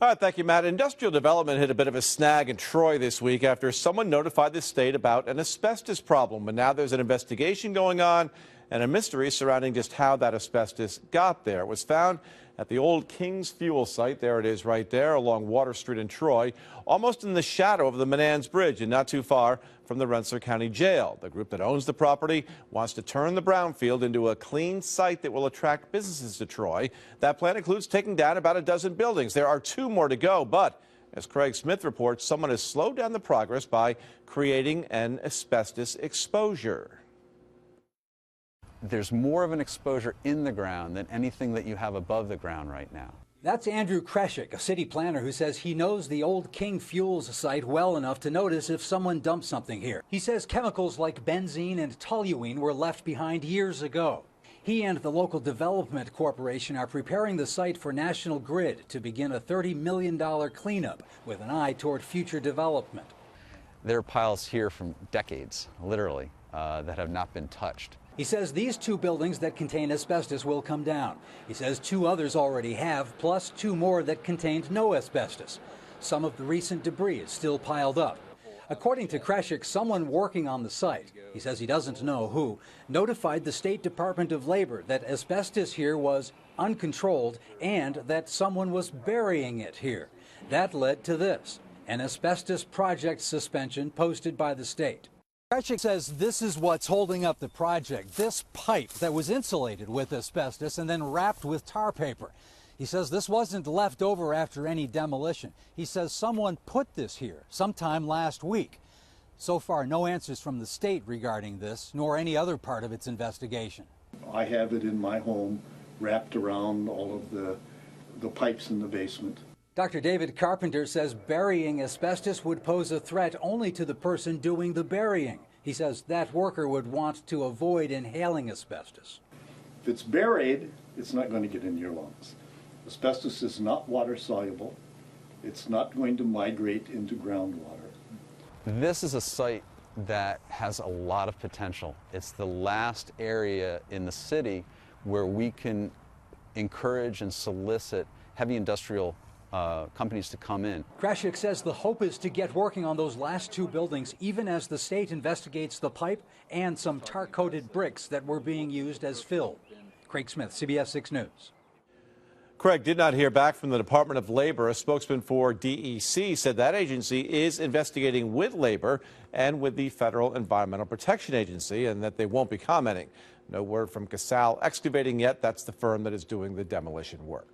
All right, thank you, Matt. Industrial development hit a bit of a snag in Troy this week after someone notified the state about an asbestos problem. And now there's an investigation going on and a mystery surrounding just how that asbestos got there. It was found at the old King's Fuel site. There it is right there along Water Street in Troy, almost in the shadow of the Menands Bridge and not too far from the Rensselaer County Jail. The group that owns the property wants to turn the brownfield into a clean site that will attract businesses to Troy. That plan includes taking down about a dozen buildings. There are 2 more to go, but as Craig Smith reports, someone has slowed down the progress by creating an asbestos exposure. There's more of an exposure in the ground than anything that you have above the ground right now. That's Andrew Kreshik, a city planner who says he knows the old King Fuels site well enough to notice if someone dumped something here. He says chemicals like benzene and toluene were left behind years ago. He and the local development corporation are preparing the site for National Grid to begin a $30 million cleanup with an eye toward future development. There are piles here from decades, literally, that have not been touched. He says these 2 buildings that contain asbestos will come down. He says 2 others already have, plus 2 more that contained no asbestos. Some of the recent debris is still piled up. According to Kreshik, someone working on the site, he says he doesn't know who, notified the State Department of Labor that asbestos here was uncontrolled and that someone was burying it here. That led to this, an asbestos project suspension posted by the state. Kreshik says this is what's holding up the project, this pipe that was insulated with asbestos and then wrapped with tar paper. He says this wasn't left over after any demolition. He says someone put this here sometime last week. So far, no answers from the state regarding this, nor any other part of its investigation. I have it in my home wrapped around all of the pipes in the basement. Dr. David Carpenter says burying asbestos would pose a threat only to the person doing the burying. He says that worker would want to avoid inhaling asbestos. If it's buried, it's not going to get in your lungs. Asbestos is not water soluble. It's not going to migrate into groundwater. This is a site that has a lot of potential. It's the last area in the city where we can encourage and solicit heavy industrial companies to come in. Kreshik says the hope is to get working on those last 2 buildings even as the state investigates the pipe and some tar-coated bricks that were being used as fill. Craig Smith, CBS 6 News. Craig did not hear back from the Department of Labor. A spokesman for DEC said that agency is investigating with Labor and with the Federal Environmental Protection Agency and that they won't be commenting. No word from Casal Excavating yet. That's the firm that is doing the demolition work.